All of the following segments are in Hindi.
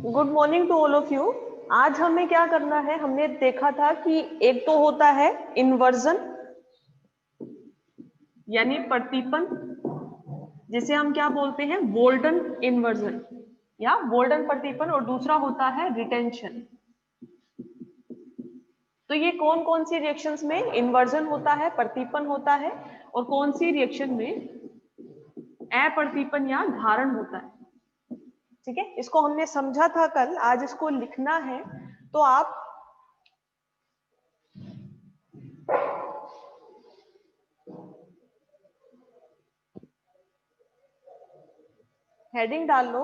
Good morning to all of you. आज हमें क्या करना है, हमने देखा था कि एक तो होता है इन्वर्जन यानी प्रतिपन, जिसे हम क्या बोलते हैं, वोल्टन इन्वर्जन या वोल्टन प्रतिपन, और दूसरा होता है रिटेंशन। तो ये कौन कौन सी रिएक्शंस में इन्वर्जन होता है, प्रतिपन होता है, और कौन सी रिएक्शन में अप्रतिपन या धारण होता है। ठीक है, इसको हमने समझा था कल, आज इसको लिखना है। तो आप हेडिंग डाल लो।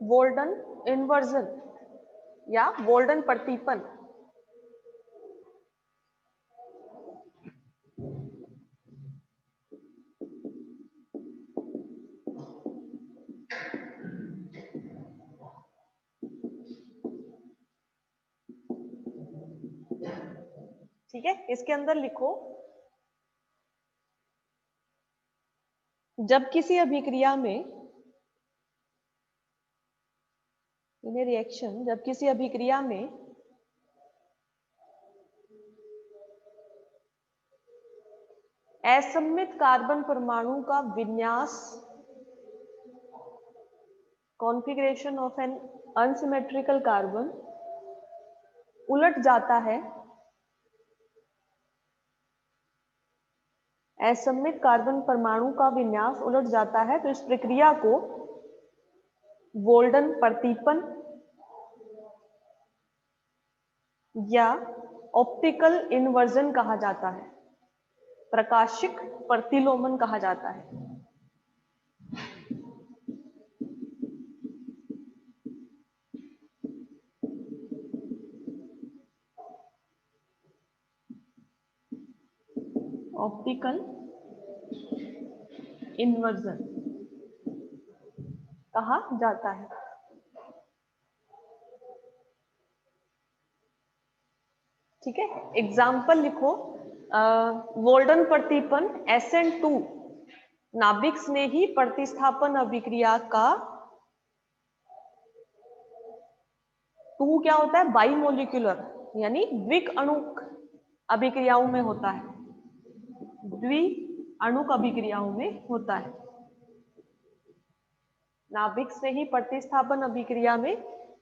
वोल्टन इन्वर्जन या वोल्टन प्रतिपन। ठीक है, इसके अंदर लिखो, जब किसी अभिक्रिया में रिएक्शन, जब किसी अभिक्रिया में असममित कार्बन परमाणु का विन्यास, configuration of N unsymmetrical carbon, उलट जाता है, असममित कार्बन परमाणु का विन्यास उलट जाता है, तो इस प्रक्रिया को वोल्टन प्रतिपन या ऑप्टिकल इन्वर्जन कहा जाता है, प्रकाशिक प्रतिलोमन कहा जाता है। ऑप्टिकल इन्वर्जन कहा जाता है। ठीक है, एग्जाम्पल लिखो, वोल्टन प्रतिपन SN2 नाभिक स्नेही प्रतिस्थापन अभिक्रिया का 2 क्या होता है, बाइमोलिक्यूलर यानी द्विक अणुक अभिक्रियाओं में होता है, द्वि अणुक अभिक्रियाओं में होता है। नाभिक स्नेही प्रतिस्थापन अभिक्रिया में,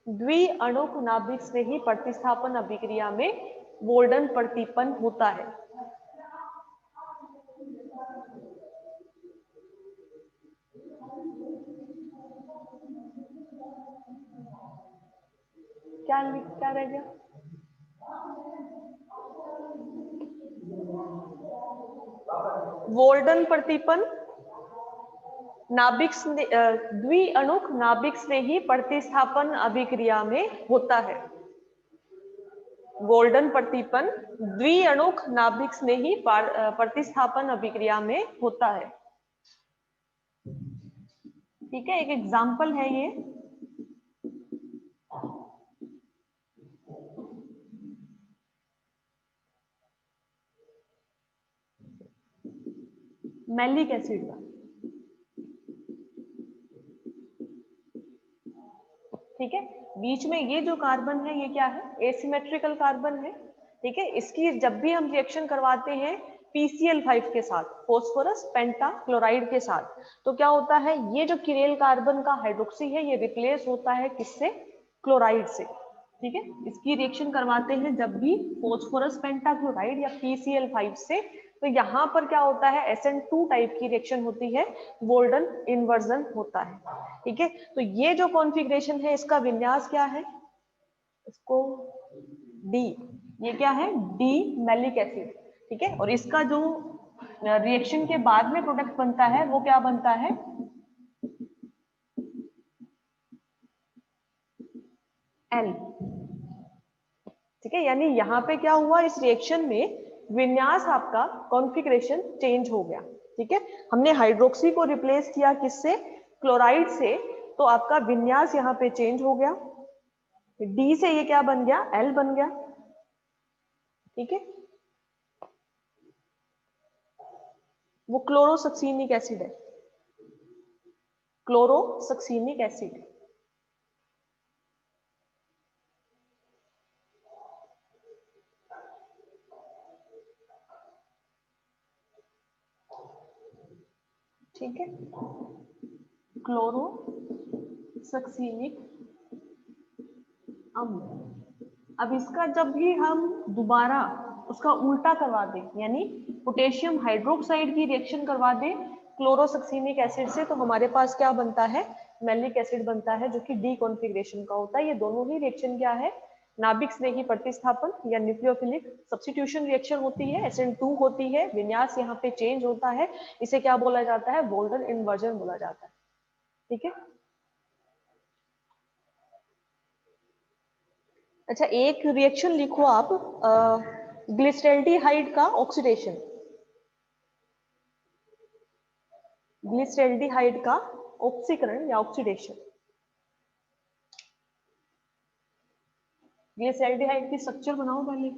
द्वि अणुक नाभिक स्नेही प्रतिस्थापन अभिक्रिया में वोल्टन प्रतिपन होता है। क्या रह गया? वोल्टन प्रतिपन नाभिक द्वि अणुक नाभिक स्नेही प्रतिस्थापन अभिक्रिया में होता है। वोल्टन प्रतिपन द्वि अणुक नाभिक स्नेही प्रतिस्थापन अभिक्रिया में होता है। ठीक है, एक एग्जाम्पल है ये, मैलिक एसिड का। ठीक है, बीच में ये जो कार्बन है ये क्या है, एसिमेट्रिकल कार्बन है। ठीक है, इसकी जब भी हम रिएक्शन करवाते हैं PCl5 के साथ, फॉस्फोरस पेंटा क्लोराइड के साथ, तो क्या होता है, ये जो किरेल कार्बन का हाइड्रोक्सी है ये रिप्लेस होता है किससे, क्लोराइड से। ठीक है, इसकी रिएक्शन करवाते हैं जब भी फॉस्फोरस पेंटाक्लोराइड या PCl5 से, तो यहाँ पर क्या होता है, SN2 टाइप की रिएक्शन होती है, वोल्टन इन्वर्जन होता है। ठीक है, तो ये जो कॉन्फ़िगरेशन है इसका विन्यास क्या है, इसको डी, ये क्या है, डी मैलिक एसिड। ठीक है, और इसका जो रिएक्शन के बाद में प्रोडक्ट बनता है वो क्या बनता है, एल। ठीक है, यानी यहाँ पे क्या हुआ, इस रिएक्शन में विन्यास आपका कॉन्फ़िगरेशन चेंज हो गया। ठीक है, हमने हाइड्रोक्सी को रिप्लेस किया किससे, क्लोराइड से, तो आपका विन्यास यहाँ पे चेंज हो गया, डी से ये क्या बन गया, एल बन गया। ठीक है, वो क्लोरोसक्सीनिक एसिड है, क्लोरोसक्सीनिक एसिड। ठीक है, क्लोरोसक्सीनिक अम्ल। अब इसका जब भी हम दोबारा उसका उल्टा करवा दें, यानी पोटेशियम हाइड्रोक्साइड की रिएक्शन करवा दें क्लोरोसक्सीनिक एसिड से, तो हमारे पास क्या बनता है, मैलिक एसिड बनता है, जो कि डी कॉन्फ़िगरेशन का होता है। ये दोनों ही रिएक्शन क्या है, नाभिक स्नेही प्रतिस्थापन या न्यूक्लियोफिलिक सब्स्टिट्यूशन रिएक्शन होती है, SN2 होती है, विन्यास यहाँ पे चेंज होता है, इसे क्या बोला जाता है, बोल्डन इन्वर्जन बोला जाता है। ठीक है, अच्छा एक रिएक्शन लिखो आप, ग्लिसरेल्डिहाइड का ऑक्सीडेशन, ग्लिसरेल्डिहाइड का ऑक्सीकरण या ऑक्सीडेशन। ग्लिसरेल्डिहाइड की स्ट्रक्चर बनाओ पहले।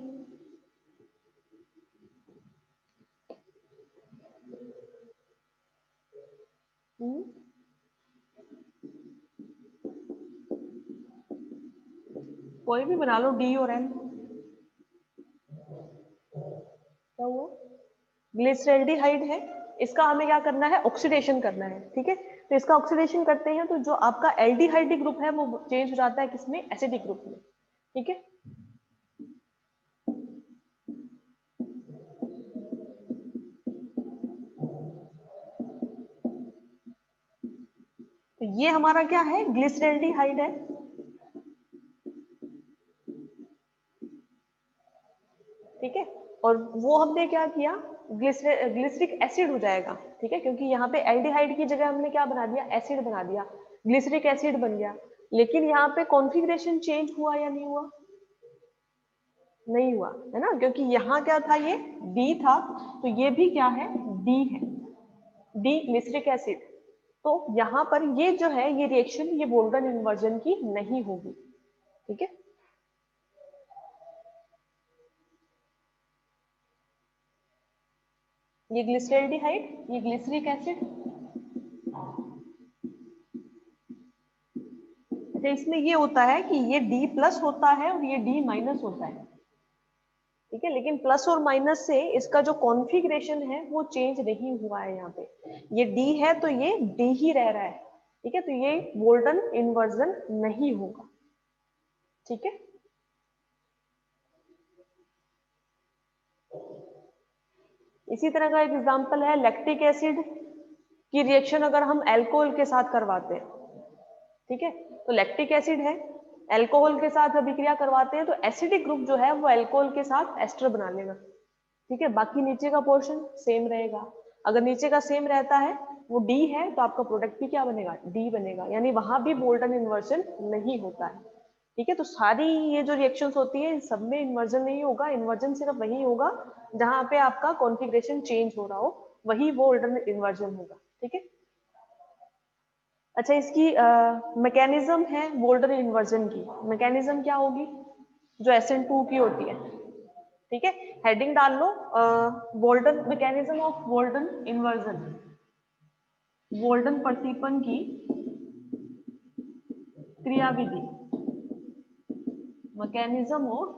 हम्म, कोई भी बना लो, डी और एन। क्या हुआ, ग्लिसरेल्डिहाइड है, इसका हमें क्या करना है, ऑक्सीडेशन करना है। ठीक है, तो इसका ऑक्सीडेशन करते हैं तो जो आपका एल्डिहाइड ग्रुप है वो चेंज हो जाता है किसमें, एसिडिक ग्रुप में। ठीक है, तो ये हमारा क्या है, ग्लिसरेल्डिहाइड है। ठीक है, और वो हमने क्या किया, ग्लिसरिक एसिड हो जाएगा। ठीक है, क्योंकि यहाँ पे एल्डिहाइड की जगह हमने क्या बना दिया, एसिड बना दिया, ग्लिसरिक एसिड बन गया। लेकिन यहाँ पे कॉन्फ़िगरेशन चेंज हुआ या नहीं हुआ, नहीं हुआ, है ना, क्योंकि यहाँ क्या था, ये डी था, तो ये भी क्या है, डी है, डी ग्लिसरिक एसिड। तो यहाँ पर ये जो है, ये रिएक्शन ये बोल्डन इन्वर्जन की नहीं होगी। ठीक है, ये ग्लिसरेल्डिहाइड, ये ग्लिसरिक एसिड। अच्छा इसमें ये होता है कि ये डी प्लस होता है और ये डी माइनस होता है। ठीक है, लेकिन प्लस और माइनस से इसका जो कॉन्फ़िगरेशन है वो चेंज नहीं हुआ है। यहाँ पे ये डी है तो ये डी ही रह रहा है। ठीक है, तो ये बोल्डन इन्वर्जन नहीं होगा। ठीक है, इसी तरह का एक एग्जांपल है लैक्टिक एसिड की रिएक्शन अगर हम अल्कोहल के साथ करवाते हैं। ठीक है, तो लैक्टिक एसिड है, अल्कोहल के साथ अभिक्रिया करवाते हैं, तो एसिडिक ग्रुप जो है वो अल्कोहल के साथ एस्टर बना लेगा। ठीक है, बाकी नीचे का पोर्शन सेम रहेगा। अगर नीचे का सेम रहता है, वो डी है, तो आपका प्रोडक्ट भी क्या बनेगा, डी बनेगा, यानी वहां भी बोल्टन इन्वर्जन नहीं होता है। ठीक है, तो सारी ये जो रिएक्शंस होती है इन सब में इन्वर्जन नहीं होगा, इन्वर्जन सिर्फ वही होगा जहां पे आपका कॉन्फ़िगरेशन चेंज हो रहा हो, वही बोल्टन इन्वर्जन होगा। ठीक है, अच्छा इसकी मैकेनिज्म है बोल्डन इन्वर्जन की, मैकेनिज्म क्या होगी, जो SN2 की होती है। ठीक है, हेडिंग डाल लो, बोल्डन मैकेनिज्म ऑफ बोल्डन इन्वर्जन, बोल्डन प्रतीपन की क्रियाविधि, मैकेनिज्म ऑफ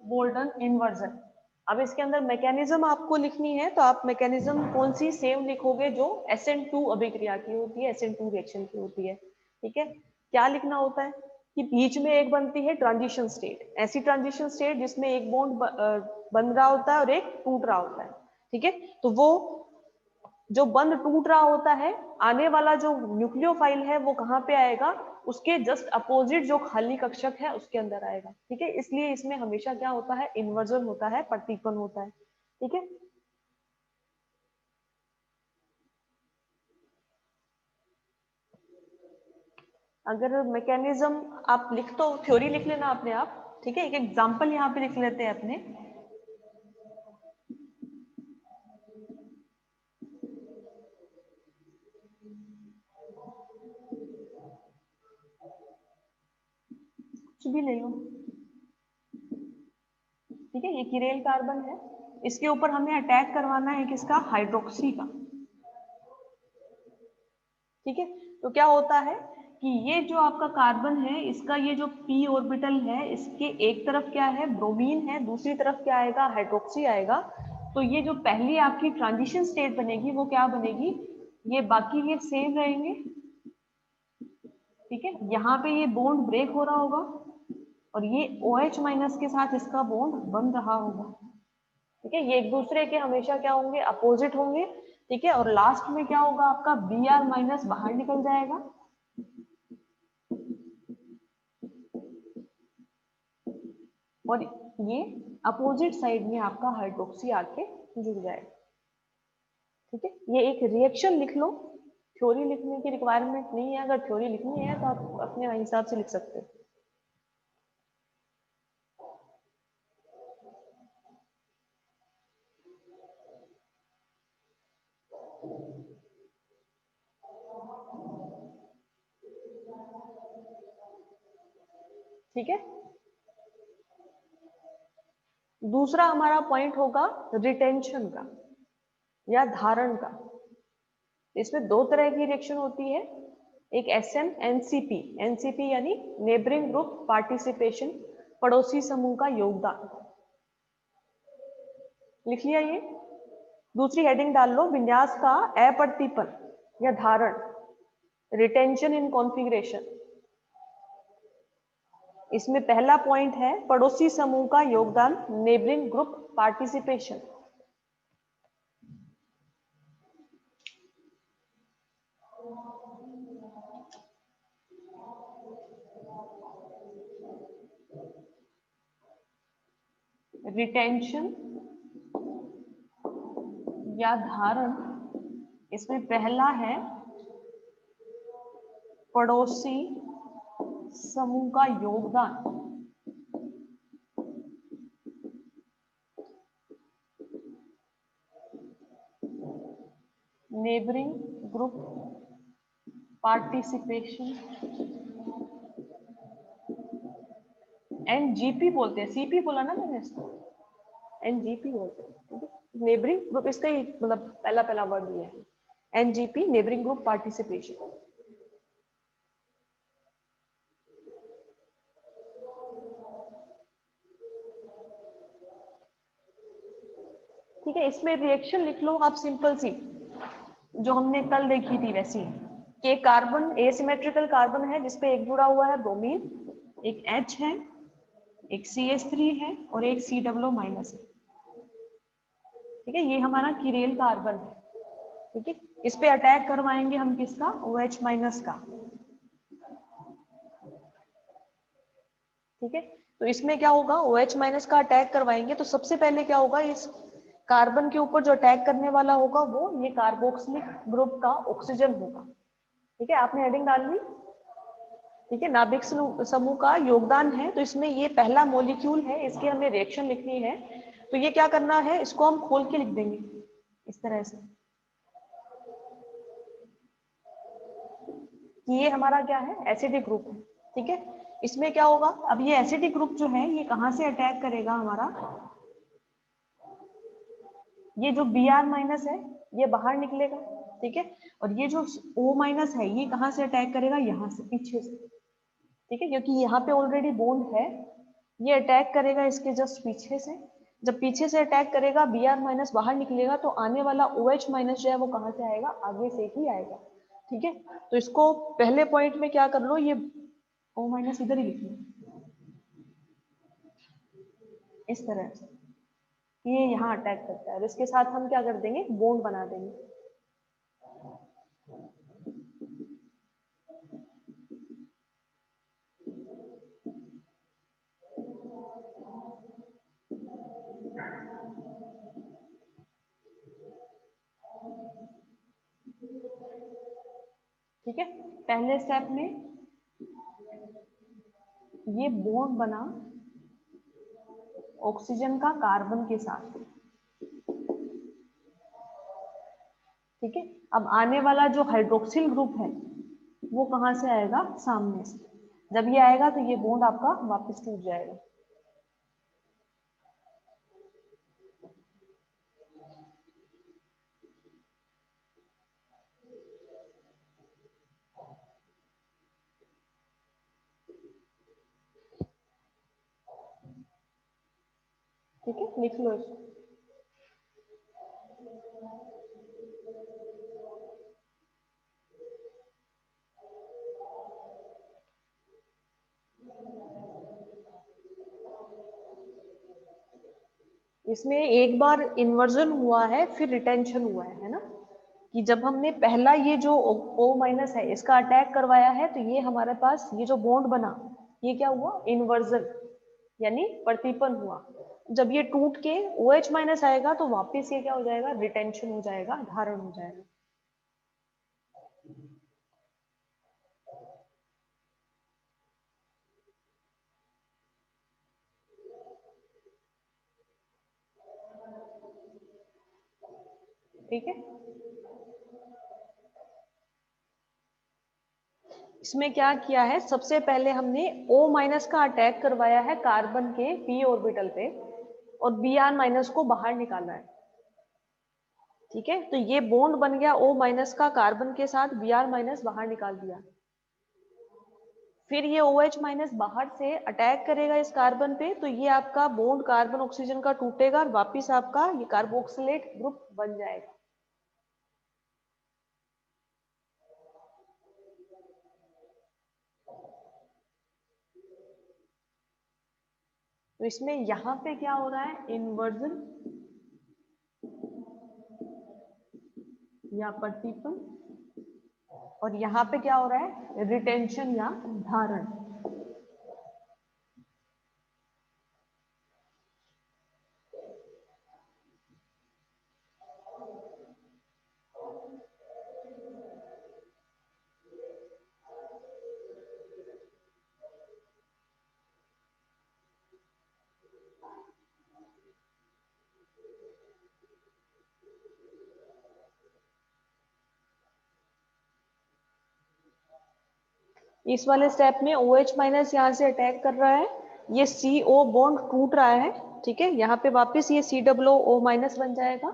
बोल्डन इन्वर्जन। अब इसके अंदर मैकेनिज्म आपको लिखनी है, तो आप मैकेनिज्म कौन सी सेम लिखोगे, जो SN2 अभिक्रिया की होती है, SN2 रिएक्शन की होती है। ठीक है, क्या लिखना होता है कि बीच में एक बनती है ट्रांजिशन स्टेट, ऐसी ट्रांजिशन स्टेट जिसमें एक बॉन्ड बन रहा होता है और एक टूट रहा होता है। ठीक है, तो वो जो बंद टूट रहा होता है, आने वाला जो न्यूक्लियोफाइल है वो कहाँ पे आएगा, उसके जस्ट अपोजिट जो खाली कक्षक है उसके अंदर आएगा। ठीक है, इसलिए इसमें हमेशा क्या होता है, इन्वर्जन होता है, प्रतीपन होता है। ठीक है, अगर मैकेनिज्म आप लिख, तो थ्योरी लिख लेना अपने आप। ठीक है, एक एग्जांपल यहाँ पे लिख लेते हैं अपने, कुछ भी ले लो। ठीक है, ये कीरेल कार्बन है, इसके ऊपर हमें अटैक करवाना है किसका, हाइड्रोक्सी का। ठीक है, तो क्या होता है कि ये जो आपका कार्बन है, इसका ये जो p ऑर्बिटल है, इसके एक तरफ क्या है, ब्रोमीन है, दूसरी तरफ क्या आएगा, हाइड्रोक्सी आएगा। तो ये जो पहली आपकी ट्रांजिशन स्टेट बनेगी वो क्या बनेगी, ये बाकी ये सेम रहेंगे। ठीक है, यहाँ पे ये बॉन्ड ब्रेक हो रहा होगा और ये OH माइनस के साथ इसका बॉन्ड बन रहा होगा। ठीक है, ये एक दूसरे के हमेशा क्या होंगे, अपोजिट होंगे। ठीक है, और लास्ट में क्या होगा, आपका Br माइनस बाहर निकल जाएगा। और ये अपोजिट साइड में आपका हाइड्रोक्सी आके जुड़ जाएगा। ठीक है, ये एक रिएक्शन लिख लो, थ्योरी लिखने की रिक्वायरमेंट नहीं है। अगर थ्योरी लिखनी है तो आप अपने हिसाब से लिख सकते हो। ठीक है, दूसरा हमारा पॉइंट होगा रिटेंशन का या धारण का। इसमें दो तरह की रिएक्शन होती है, एक SM NCP, NCP यानी नेबरिंग ग्रुप पार्टिसिपेशन, पड़ोसी समूह का योगदान, लिख लिया ये। दूसरी हेडिंग डाल लो, विन्यास का अप्रतिपन या धारण, रिटेंशन इन कॉन्फ़िगरेशन। इसमें पहला पॉइंट है पड़ोसी समूह का योगदान, नेबरिंग ग्रुप पार्टिसिपेशन। रिटेंशन या धारण, इसमें पहला है पड़ोसी समूह का योगदान, नेबरिंग ग्रुप पार्टिसिपेशन। NGP बोलते हैं, CP बोला ना मैंने इसको, NGP बोलते हैं। नेबरिंग ग्रुप, इसका ही मतलब पहला पहला वर्ड ये है, NGP नेबरिंग ग्रुप पार्टिसिपेशन। ठीक है, इसमें रिएक्शन लिख लो आप सिंपल सी, जो हमने कल देखी थी वैसी, कि एक कार्बन एसिमेट्रिकल कार्बन है जिसपे एक जुड़ा हुआ है ब्रोमीन, एक H है, एक CH3 है और एक COO माइनस है। ठीक है, ये हमारा कीरेल कार्बन है। ठीक है, इस पे अटैक करवाएंगे हम किसका, OH माइनस का। ठीक है, तो इसमें क्या होगा, OH माइनस का अटैक करवाएंगे तो सबसे पहले क्या होगा, इस कार्बन के ऊपर जो अटैक करने वाला होगा वो ये कार्बोक्सिलिक ग्रुप का ऑक्सीजन होगा। ठीक है, आपने हेडिंग डाल ली। ठीक है, नाभिक समूह का योगदान है, तो इसमें ये पहला मॉलिक्यूल है, इसकी हमें रिएक्शन लिखनी है। तो ये क्या करना है, इसको हम खोल के लिख देंगे इस तरह से कि ये हमारा क्या है, एसिडिक ग्रुप है। ठीक है, इसमें क्या होगा, अब ये एसिडिक ग्रुप जो है ये कहाँ से अटैक करेगा हमारा, ये जो Br माइनस है ये बाहर निकलेगा। ठीक है, और ये जो O माइनस है ये कहाँ से अटैक करेगा, यहाँ से पीछे से। ठीक है, क्योंकि यहाँ पे ऑलरेडी बॉन्ड है, ये अटैक करेगा इसके जस्ट पीछे से। जब पीछे से अटैक करेगा, Br माइनस बाहर निकलेगा, तो आने वाला OH माइनस जो है वो कहाँ से आएगा, आगे से ही आएगा। ठीक है, तो इसको पहले पॉइंट में क्या कर लो, ये O माइनस इधर ही लिख लो इस तरह से, ये यहाँ अटैक करता है और इसके साथ हम क्या कर देंगे, बॉन्ड बना देंगे। ठीक है, पहले स्टेप में ये बॉन्ड बना ऑक्सीजन का कार्बन के साथ। ठीक है, अब आने वाला जो हाइड्रोक्सिल ग्रुप है वो कहाँ से आएगा, सामने से। जब ये आएगा तो ये बॉन्ड आपका वापस टूट जाएगा। ठीक है, लिख लो इसको। इसमें एक बार इन्वर्जन हुआ है, फिर रिटेंशन हुआ है ना, कि जब हमने पहला ये जो O माइनस है इसका अटैक करवाया है, तो ये हमारे पास ये जो बॉन्ड बना, ये क्या हुआ, इन्वर्जन, यानी प्रतिपन हुआ। जब ये टूट के OH माइनस आएगा तो वापस ये क्या हो जाएगा, रिटेंशन हो जाएगा, धारण हो जाएगा। ठीक है, इसमें क्या किया है, सबसे पहले हमने O माइनस का अटैक करवाया है कार्बन के p ऑर्बिटल पे, और Br माइनस को बाहर निकाला है। ठीक है, तो ये बॉन्ड बन गया O माइनस का कार्बन के साथ, Br माइनस बाहर निकाल दिया। फिर ये OH माइनस बाहर से अटैक करेगा इस कार्बन पे, तो ये आपका बॉन्ड कार्बन ऑक्सीजन का टूटेगा और वापिस आपका ये कार्बोक्सिलेट ग्रुप बन जाएगा। तो इसमें यहाँ पे क्या हो रहा है, इन्वर्जन या प्रतिपन, और यहाँ पे क्या हो रहा है, रिटेंशन या धारण। इस वाले स्टेप में OH माइनस यहाँ से अटैक कर रहा है, ये CO बॉन्ड टूट रहा है। ठीक है, यहाँ पे वापस ये COO माइनस बन जाएगा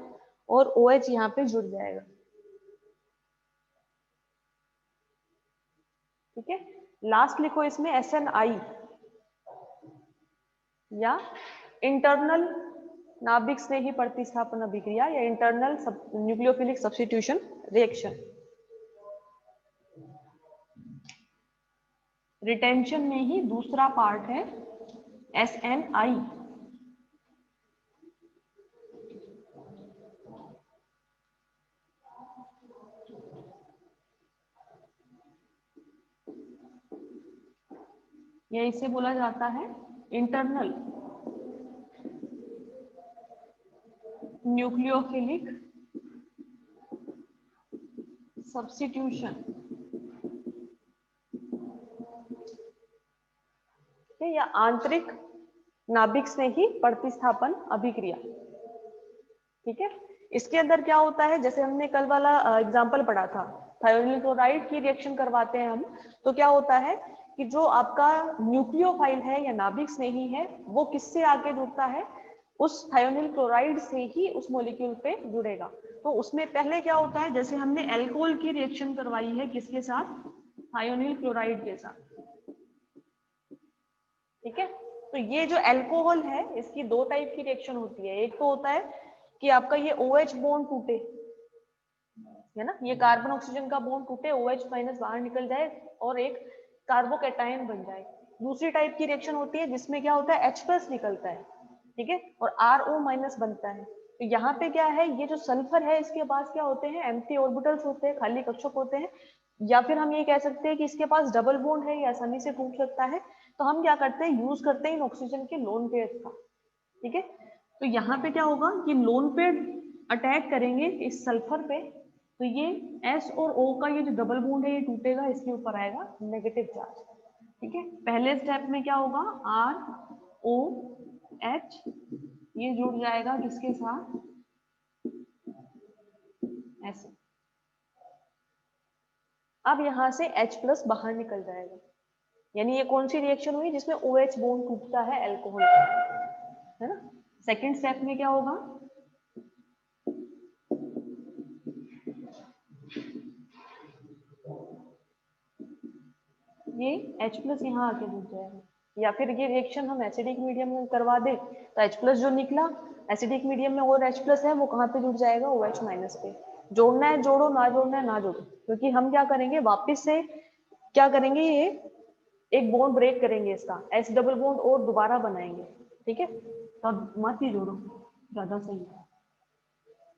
और OH यहाँ पे जुड़ जाएगा। ठीक है, लास्ट लिखो इसमें SNI या इंटरनल नाभिक स्नेही प्रतिस्थापन अभिक्रिया या internal nucleophilic substitution reaction. Retention में ही दूसरा पार्ट है SNI। या इसे बोला जाता है इंटरनल न्यूक्लियोफिलिक सब्स्टिट्यूशन, या आंतरिक नाभिक स्नेही प्रतिस्थापन अभिक्रिया। ठीक है, इसके अंदर क्या होता है, जैसे हमने कल वाला एग्जांपल पढ़ा था, थायोनिल क्लोराइड की रिएक्शन करवाते हैं हम, तो क्या होता है कि जो आपका न्यूक्लियोफाइल है या नाभिक स्नेही है, वो किससे आके जुड़ता है, उस थायोनिल क्लोराइड से ही उस मॉलिक्यूल पे जुड़ेगा। तो उसमें पहले क्या होता है, जैसे हमने एल्कोहल की रिएक्शन करवाई है किसके साथ, थायोनिल क्लोराइड के साथ। ठीक है, तो ये जो अल्कोहल है इसकी दो टाइप की रिएक्शन होती है। एक तो होता है कि आपका ये OH बॉन्ड टूटे, है ना, ये कार्बन ऑक्सीजन का बॉन्ड टूटे, OH माइनस बाहर निकल जाए और एक कार्बोकैटायन बन जाए। दूसरी टाइप की रिएक्शन होती है जिसमें क्या होता है, H प्लस निकलता है, ठीक है, और RO माइनस बनता है। तो यहाँ पे क्या है, ये जो सल्फर है इसके पास क्या होते हैं, एम्प्टी ऑर्बिटल्स होते हैं, खाली कक्षक होते हैं, या फिर हम ये कह सकते हैं कि इसके पास डबल बॉन्ड है, ये आसानी से टूट सकता है। तो हम क्या करते हैं, यूज करते हैं इन ऑक्सीजन के लोन पेयर का। ठीक है, तो यहाँ पे क्या होगा कि लोन पेयर अटैक करेंगे इस सल्फर पे, तो ये S और O का ये जो डबल बॉन्ड है ये टूटेगा, इसके ऊपर आएगा नेगेटिव चार्ज। ठीक है, पहले स्टेप में क्या होगा, ROH ये जुड़ जाएगा किसके साथ, ऐसे। अब यहाँ से H प्लस बाहर निकल जाएगा, यानी ये कौन सी रिएक्शन हुई जिसमें OH बॉन्ड टूटता है अल्कोहल का, है ना। सेकेंड स्टेप में क्या होगा, ये H प्लस यहाँ आके जुड़ जाएगा, या फिर ये रिएक्शन हम एसिडिक मीडियम में करवा दे तो H+ जो निकला एसिडिक मीडियम में और H+ है वो कहाँ पे जुड़ जाएगा, OH- पे। जोड़ना है जोड़ो, ना जोड़ना है ना जोड़ो, क्योंकि हम क्या करेंगे वापस से क्या करेंगे, ये एक बॉन्ड ब्रेक करेंगे इसका, H डबल बॉन्ड और दोबारा बनाएंगे, ठीक है। तो अब मत ही जोड़ो, ज्यादा सही है,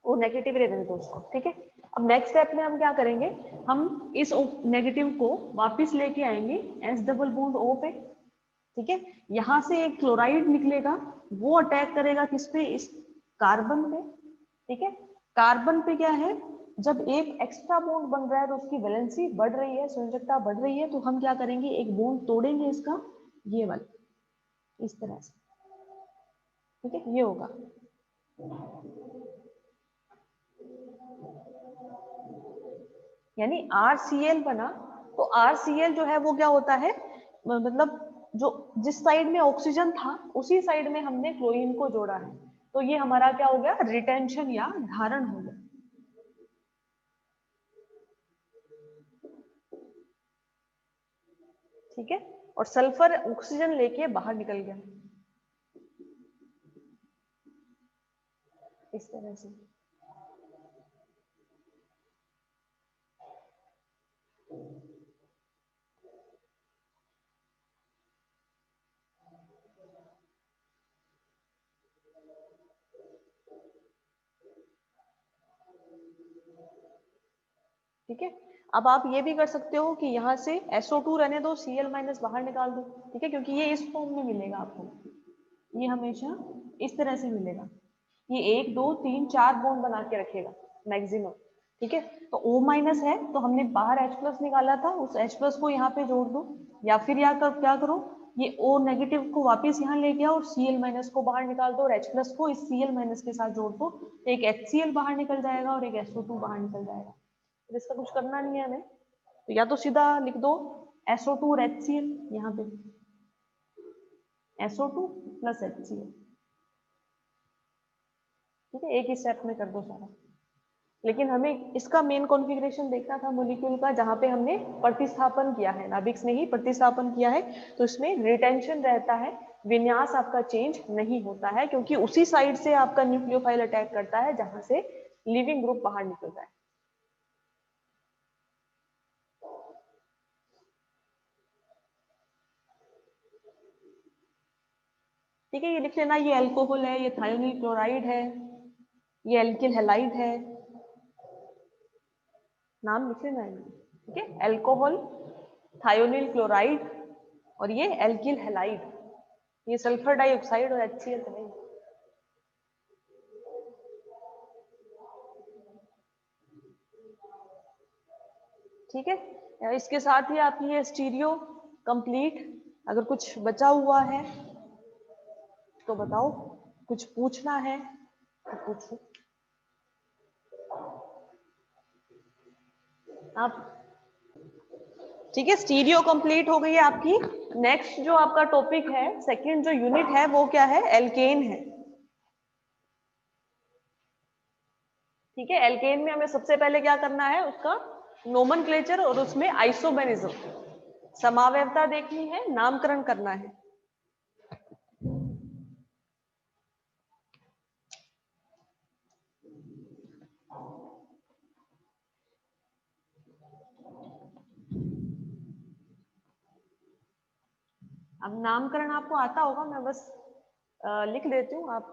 वो नेगेटिव रहने दो उसको, ठीक है। अब नेक्स्ट स्टेप में हम क्या करेंगे, हम इस नेगेटिव को वापस लेके आएंगे H डबल बॉन्ड O पे, ठीक है। यहां से एक क्लोराइड निकलेगा, वो अटैक करेगा किस पे, इस कार्बन पे, ठीक है। कार्बन पे क्या है, जब एक एक्स्ट्रा बॉन्ड बन रहा है तो उसकी वैलेंसी बढ़ रही है, संयोजकता बढ़ रही है, तो हम क्या करेंगे, एक बॉन्ड तोड़ेंगे इसका, ये वाला, इस तरह से, ठीक है, ये होगा। यानी RCl बना, तो RCl जो है वो क्या होता है, मतलब जो जिस साइड में ऑक्सीजन था उसी साइड में हमने क्लोरीन को जोड़ा है, तो ये हमारा क्या हो गया, रिटेंशन या धारण हो गया, ठीक है। और सल्फर ऑक्सीजन लेके बाहर निकल गया, इस तरह से। ठीक है। अब आप ये भी कर सकते हो कि यहाँ से SO2 रहने दो, Cl- बाहर निकाल दो, ठीक है, क्योंकि ये इस फॉर्म में मिलेगा आपको, ये हमेशा इस तरह से मिलेगा, ये 1 2 3 4 बॉन्ड बना के रखेगा मैक्सिमम, ठीक है। तो O- है तो हमने बाहर H+ निकाला था, उस H+ को यहाँ पे जोड़ दो, या फिर क्या करो, ये O नेगेटिव को वापस यहाँ ले गया और Cl- को बाहर निकाल दो और H+ को इस Cl- के साथ जोड़ दो, एक HCl बाहर निकल जाएगा और एक SO2 बाहर निकल जाएगा। तो इसका कुछ करना नहीं है हमें, तो या तो सीधा लिख दो SO2 और HCl, यहाँ पे SO2 + HCl, ठीक है, एक ही स्टेप में कर दो सारा। लेकिन हमें इसका मेन कॉन्फ़िगरेशन देखना था मॉलिक्यूल का, जहां पे हमने प्रतिस्थापन किया है, नाभिक ने ही प्रतिस्थापन किया है, तो इसमें रिटेंशन रहता है, विन्यास आपका चेंज नहीं होता है, क्योंकि उसी साइड से आपका न्यूक्लियोफाइल अटैक करता है जहां से लिविंग ग्रुप बाहर निकलता है। ठीक है, ये लिख लेना, ये अल्कोहल है, ये थायोनिल क्लोराइड है, ये एल्किल हैलाइड है, नाम लिख लेना है, ठीक है, अल्कोहल, थायोनिल क्लोराइड और ये एल्किल हैलाइड, ये सल्फर डाइऑक्साइड और HCl तो नहीं। ठीक है, इसके साथ ही आपकी ये स्टीरियो कंप्लीट। अगर कुछ बचा हुआ है तो बताओ, कुछ पूछना है तो पूछो आप। ठीक है, स्टीरियो कंप्लीट हो गई है आपकी। नेक्स्ट जो आपका टॉपिक है, सेकंड जो यूनिट है वो क्या है, एल्केन है। ठीक है, एल्केन में हमें सबसे पहले क्या करना है, उसका नोमेनक्लेचर और उसमें आइसोमेरिज्म, समावयवता देखनी है, नामकरण करना है। अब नामकरण आपको आता होगा, मैं बस लिख देती हूँ, आप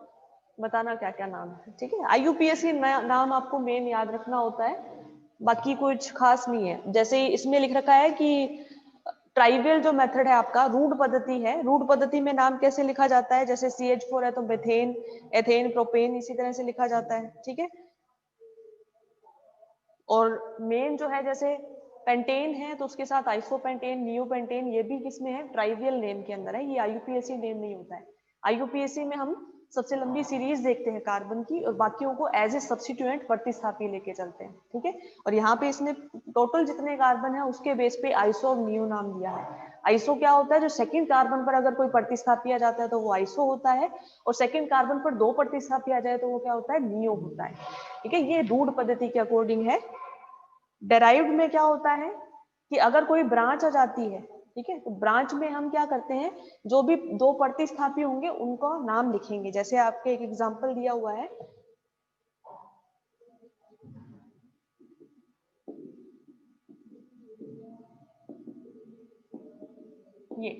बताना क्या क्या नाम है, ठीक है। IUPAC नाम आपको मेन याद रखना होता है, बाकी कुछ खास नहीं है। जैसे इसमें लिख रखा है कि ट्राइवियल जो मेथड है आपका, रूट पद्धति है, रूट पद्धति में नाम कैसे लिखा जाता है, जैसे CH4 है तो मेथेन, एथेन, प्रोपेन, इसी तरह से लिखा जाता है, ठीक है। और मेन जो है, जैसे पेंटेन है तो उसके साथ आइसोपेंटेन, नियोपेंटेन, ये भी किसमें है, ट्राइवियल नेम के अंदर है, ये IUPAC नेम नहीं होता है। IUPAC में हम सबसे लंबी सीरीज देखते हैं कार्बन की, और बाकियों को एज ए सब्स्टिट्यूएंट प्रतिस्थापी लेके चलते हैं, ठीक है। और यहाँ पे इसने टोटल जितने कार्बन है उसके बेस पे आइसो और नियो नाम दिया है। आइसो क्या होता है, जो सेकंड कार्बन पर अगर कोई प्रतिस्थापी आ जाता है तो वो आइसो होता है, और सेकंड कार्बन पर 2 प्रतिस्थापी आ जाए तो वो क्या होता है, नियो होता है, ठीक है। ये रूट पद्धति के अकॉर्डिंग है। डेराइव्ड में क्या होता है कि अगर कोई ब्रांच आ जाती है ठीक है, तो ब्रांच में हम क्या करते हैं, जो भी दो प्रतिस्थापी होंगे उनको नाम लिखेंगे। जैसे आपके एक एग्जांपल दिया हुआ है, ये,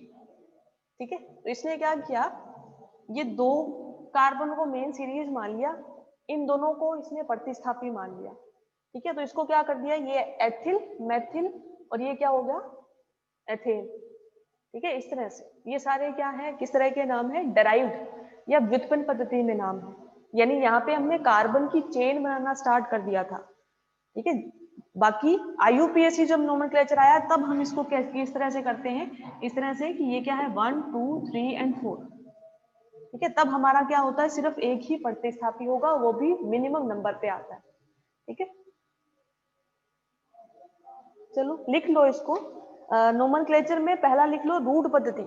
ठीक है। तो इसने क्या किया, ये दो कार्बन को मेन सीरीज मान लिया, इन दोनों को इसने प्रतिस्थापी मान लिया। ठीक है, तो इसको क्या कर दिया, ये एथिल मेथिल और ये क्या हो गया, एथेन। ठीक है, इस तरह से ये सारे क्या है, किस तरह के नाम है, डेराइव्ड या व्युत्पन्न पद्धति में नाम है। यानी यहाँ पे हमने कार्बन की चेन बनाना स्टार्ट कर दिया था। ठीक है, बाकी आईयूपीएसी जब नोमेनक्लेचर आया तब हम इसको किस तरह से करते हैं, इस तरह से कि ये क्या है 1 2 3 एंड 4। ठीक है, तब हमारा क्या होता है, सिर्फ एक ही प्रतिस्थापी होगा, वो भी मिनिमम नंबर पे आता है। ठीक है, चलो लिख लो इसको। नोमेनक्लेचर में पहला लिख लो रूट पद्धति।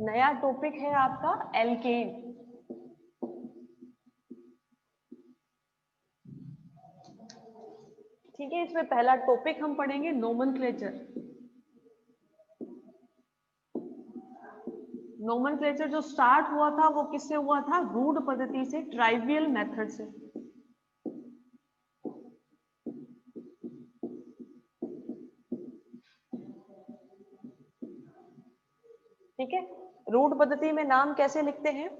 नया टॉपिक है आपका एल्केन। ठीक है, इसमें पहला टॉपिक हम पढ़ेंगे नोमेनक्लेचर। नोमेनक्लेचर जो स्टार्ट हुआ था वो किससे हुआ था, रूट पद्धति से, ट्राइवियल मेथड से। ठीक है, रूट पद्धति में नाम कैसे लिखते हैं,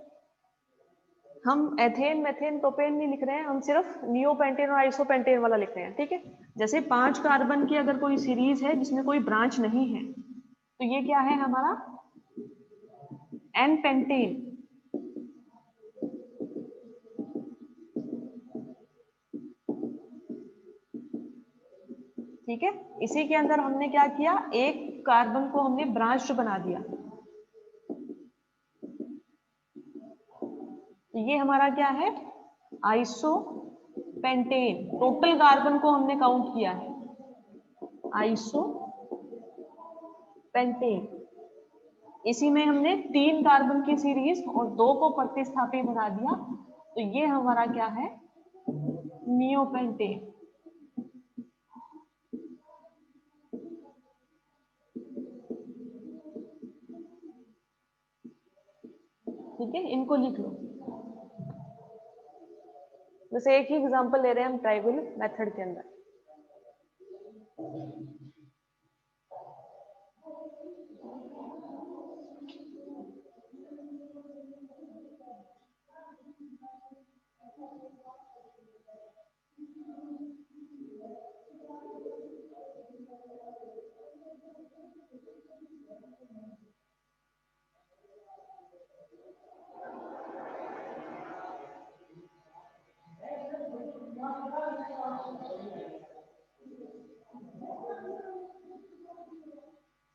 हम एथेन मेथेन प्रोपेन नहीं लिख रहे हैं, हम सिर्फ नियोपेंटेन और आइसोपेंटेन वाला लिख रहे हैं। ठीक है, जैसे 5 कार्बन की अगर कोई सीरीज है जिसमें कोई ब्रांच नहीं है, तो ये क्या है हमारा एन पेंटेन। ठीक है, इसी के अंदर हमने क्या किया, एक कार्बन को हमने ब्रांच बना दिया। तो ये हमारा क्या है, आइसो पेंटेन। टोटल कार्बन को हमने काउंट किया है, आइसो पेंटेन। इसी में हमने 3 कार्बन की सीरीज और 2 को प्रतिस्थापी बना दिया, तो ये हमारा क्या है, नियोपेंटेन। ठीक है, इनको लिख लो। जैसे एक ही एग्जांपल ले रहे हैं हम ट्राइबल मेथड के अंदर।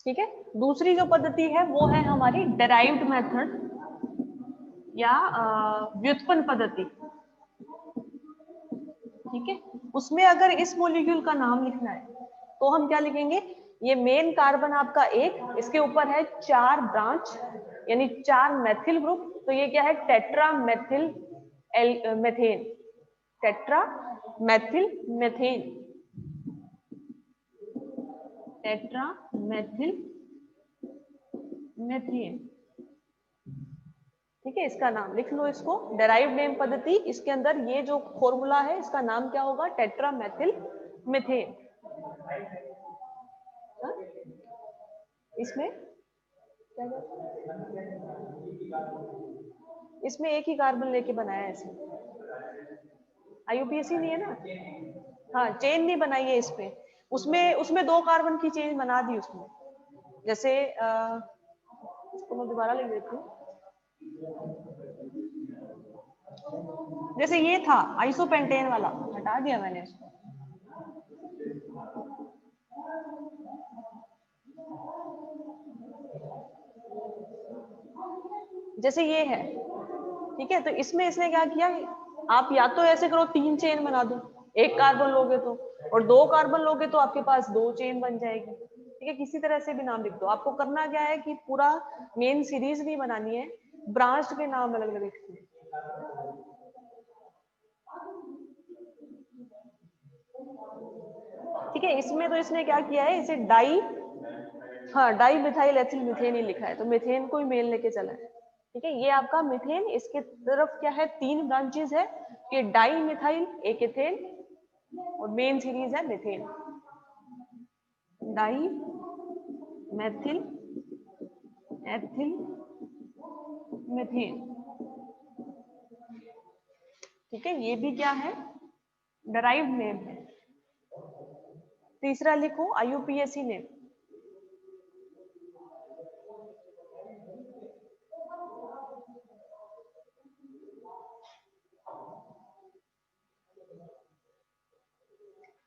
ठीक है, दूसरी जो पद्धति है वो है हमारी डेराइव्ड मेथड या व्युत्पन्न पद्धति। ठीक है, उसमें अगर इस मॉलिक्यूल का नाम लिखना है तो हम क्या लिखेंगे, ये मेन कार्बन आपका एक, इसके ऊपर है 4 ब्रांच यानी 4 मेथिल ग्रुप, तो ये क्या है tetra methyl methane, tetra methyl methane, tetra methyl methane. ठीक है, इसका नाम लिख लो, इसको डेराइव नेम पद्धति, इसके अंदर ये जो फॉर्मूला है इसका नाम क्या होगा, टेट्रा मेथिल मिथेन। इसमें क्या इसमें एक ही कार्बन लेके बनाया है इसमें, आईयूपीएसी नहीं है ना। हाँ, चेन नहीं बनाई है इसमें, उसमें उसमें 2 कार्बन की चेन बना दी उसमें। जैसे इसको मैं दोबारा लिख देती हूँ। जैसे ये था आइसोपेंटेन वाला, हटा दिया मैंने इसको। जैसे ये है, ठीक है, तो इसमें इसने क्या किया, आप या तो ऐसे करो 3 चेन बना दो, एक कार्बन लोगे तो, और 2 कार्बन लोगे तो आपके पास 2 चेन बन जाएगी। ठीक है, किसी तरह से भी नाम लिख दो। आपको करना क्या है कि पूरा मेन सीरीज नहीं बनानी है, ब्रांच के नाम अलग अलग लिखने हैं। ठीक है। इसमें तो इसने क्या किया है, इसे डाई, हाँ डाई मिथाइल एथिल मीथेन ही लिखा है, तो मीथेन को ही मेन लेके चला है। ठीक है, ये आपका मीथेन, इसके तरफ क्या है, 3 ब्रांचेस है, ये डाई मिथाइल, एक एथेन, और मेन सीरीज है methane. Dimethyl ethyl methane. ठीक है, ये भी क्या है, डराइव्ड नेम है। तीसरा लिखो IUPAC नेम।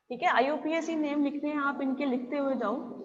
ठीक है, IUPAC नेम लिखते हैं आप, इनके लिखते हुए जाओ।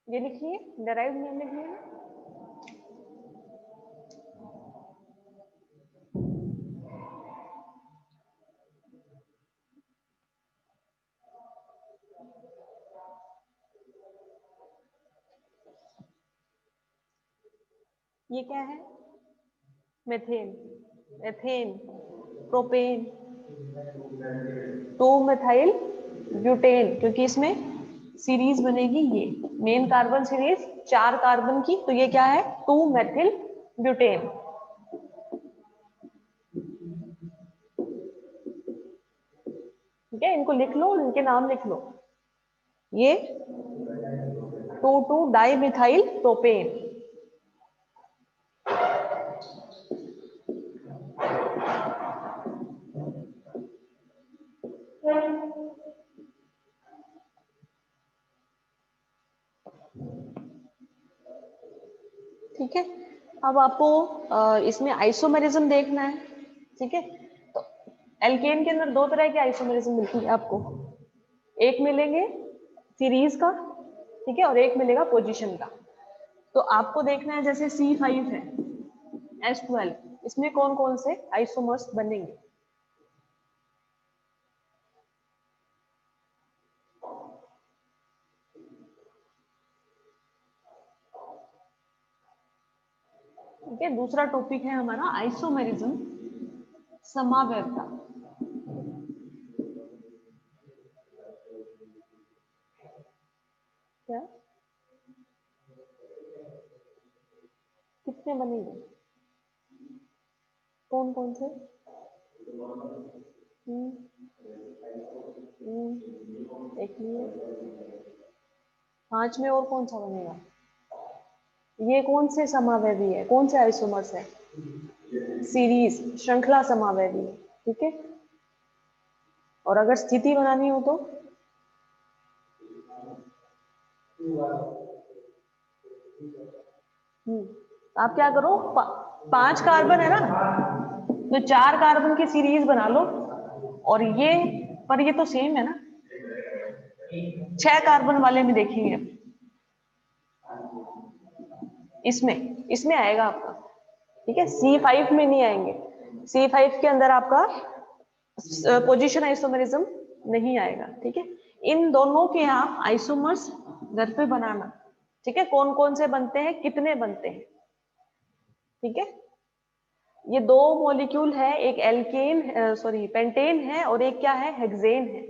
ये लिखिए, डराइव्ड नेम लिखिए। ये क्या है, methane, ethane, propane, 2 methyl butane, क्योंकि इसमें सीरीज बनेगी, ये मेन कार्बन सीरीज 4 कार्बन की, तो ये क्या है, 2 मेथिल ब्यूटेन। ठीक है, इनको लिख लो, इनके नाम लिख लो। ये 2,2 डाई मिथाइल प्रोपेन। ठीक है, अब आपको इसमें आइसोमेरिज्म देखना है। ठीक है, तो एल्केन के अंदर 2 तरह के आइसोमेरिज्म मिलती है आपको, एक मिलेंगे सीरीज का, ठीक है, और एक मिलेगा पोजीशन का। तो आपको देखना है, जैसे C5 है, S12, इसमें कौन कौन से आइसोमर्स बनेंगे। ठीक है, दूसरा टॉपिक है हमारा आइसोमेरिज्म, समावैधता। क्या, कितने बनेंगे, कौन कौन से? एक मिनट, 5 में और कौन सा बनेगा? ये कौन से समावैधी है, कौन से आइसोमर्स है? सीरीज, श्रृंखला समावैधी है। ठीक है, और अगर स्थिति बनानी हो तो आप क्या करो, 5 कार्बन है ना, तो 4 कार्बन की सीरीज बना लो, और ये, पर ये तो सेम है ना, 6 कार्बन वाले में देखेंगे, इसमें इसमें आएगा आपका। ठीक है, C5 में नहीं आएंगे, C5 के अंदर आपका पोजीशन आइसोमेरिज्म नहीं आएगा। ठीक है, इन दोनों के आप आइसोमर्स घर पे बनाना। ठीक है, कौन कौन से बनते हैं, कितने बनते हैं। ठीक है, ये 2 मॉलिक्यूल है, एक एल्केन, सॉरी पेंटेन है, और एक क्या है, हेक्सेन है।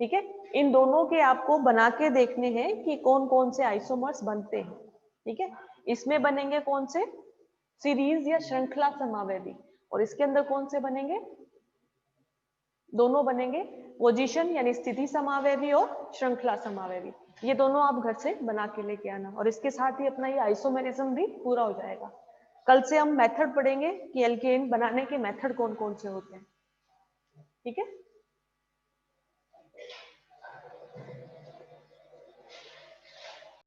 ठीक है, इन दोनों के आपको बना के देखने हैं कि कौन कौन से आइसोमर्स बनते हैं। ठीक है, इसमें बनेंगे कौन से, सीरीज या श्रृंखला समावैधी, और इसके अंदर कौन से बनेंगे, दोनों बनेंगे, पोजीशन यानी स्थिति समावैधी और श्रृंखला समावैधी। ये दोनों आप घर से बना के लेके आना, और इसके साथ ही अपना ये आइसोमेरिज्म भी पूरा हो जाएगा। कल से हम मेथड पढ़ेंगे कि एल्केन बनाने के मेथड कौन कौन से होते हैं। ठीक है।